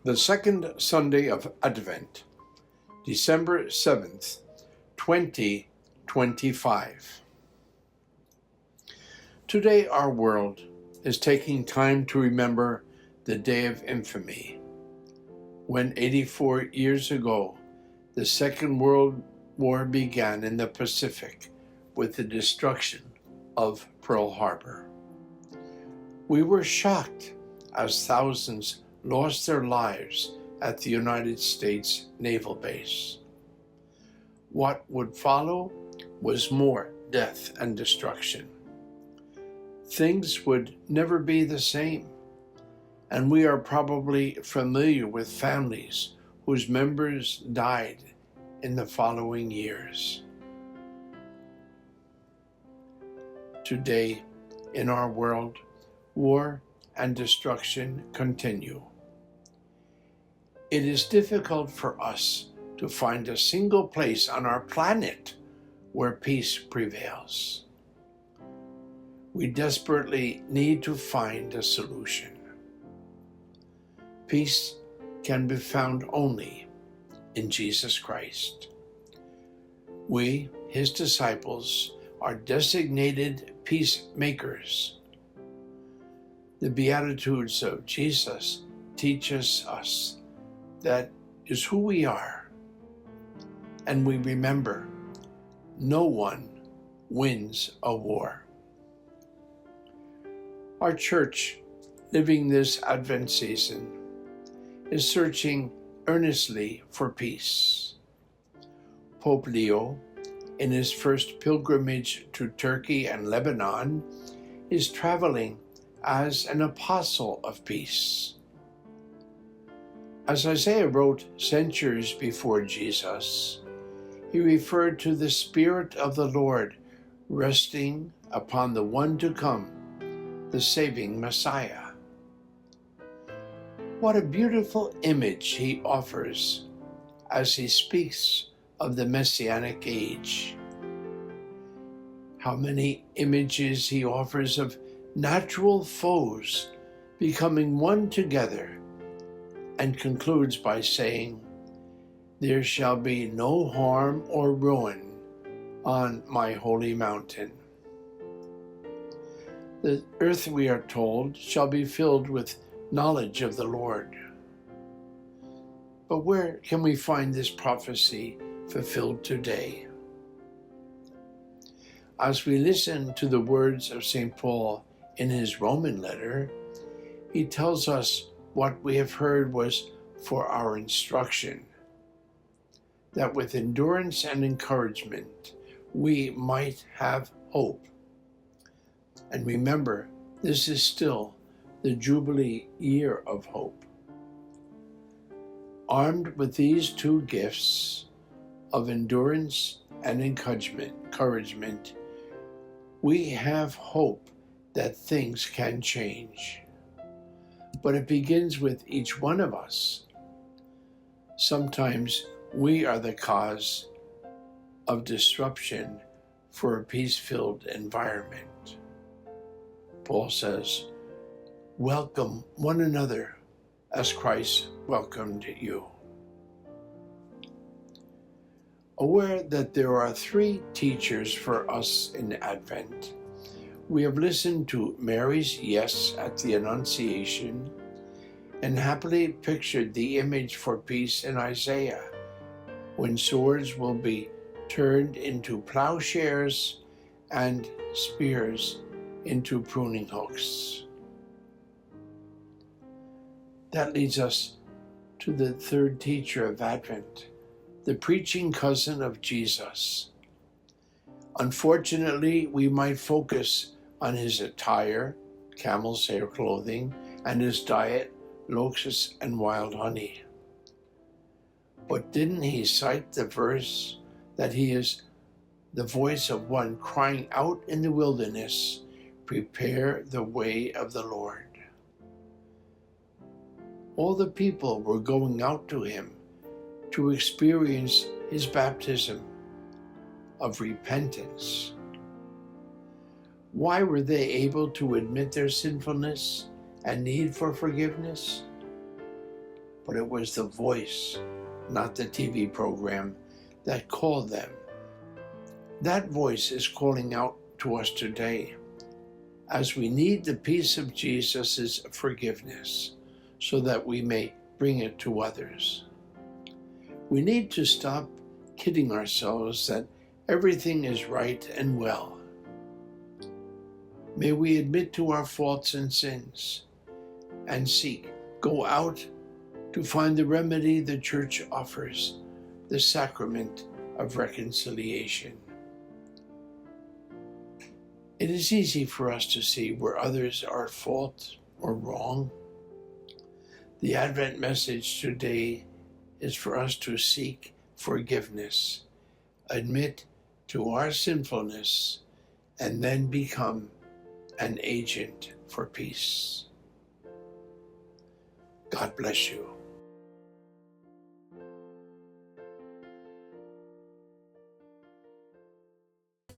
The second Sunday of Advent, December 7th, 2025. Today our world is taking time to remember the Day of Infamy, when 84 years ago the Second World War began in the Pacific with the destruction of Pearl Harbor. We were shocked as thousands lost their lives at the United States Naval Base. What would follow was more death and destruction. Things would never be the same, and we are probably familiar with families whose members died in the following years. Today, in our world, war and destruction continue. It is difficult for us to find a single place on our planet where peace prevails. We desperately need to find a solution. Peace can be found only in Jesus Christ. We, his disciples, are designated peacemakers. The Beatitudes of Jesus teaches us that is who we are, and we remember no one wins a war. Our church, living this Advent season, is searching earnestly for peace. Pope Leo, in his first pilgrimage to Turkey and Lebanon, is traveling as an apostle of peace. As Isaiah wrote centuries before Jesus, he referred to the Spirit of the Lord resting upon the one to come, the saving Messiah. What a beautiful image he offers as he speaks of the Messianic age. How many images he offers of natural foes becoming one together, and concludes by saying, "There shall be no harm or ruin on my holy mountain." The earth, we are told, shall be filled with knowledge of the Lord. But where can we find this prophecy fulfilled today? As we listen to the words of St. Paul in his Roman letter, he tells us what we have heard was for our instruction, that with endurance and encouragement we might have hope. And remember, this is still the Jubilee year of hope. Armed with these two gifts of endurance and encouragement, we have hope that things can change. But it begins with each one of us. Sometimes we are the cause of disruption for a peace-filled environment. Paul says, "Welcome one another as Christ welcomed you." Aware that there are three teachers for us in Advent, we have listened to Mary's yes at the Annunciation and happily pictured the image for peace in Isaiah, when swords will be turned into plowshares and spears into pruning hooks. That leads us to the third teacher of Advent, the preaching cousin of Jesus. Unfortunately, we might focus on his attire, camel's hair clothing, and his diet, locusts and wild honey. But didn't he cite the verse that he is the voice of one crying out in the wilderness, "Prepare the way of the Lord"? All the people were going out to him to experience his baptism of repentance. Why were they able to admit their sinfulness and need for forgiveness? but it was the voice, not the TV program, that called them. That voice is calling out to us today as we need the peace of Jesus' forgiveness so that we may bring it to others. We need to stop kidding ourselves that everything is right and well. May we admit to our faults and sins and go out to find the remedy the Church offers, the sacrament of reconciliation. It is easy for us to see where others are at fault or wrong. The Advent message today is for us to seek forgiveness, admit to our sinfulness, and then become an agent for peace. God bless you.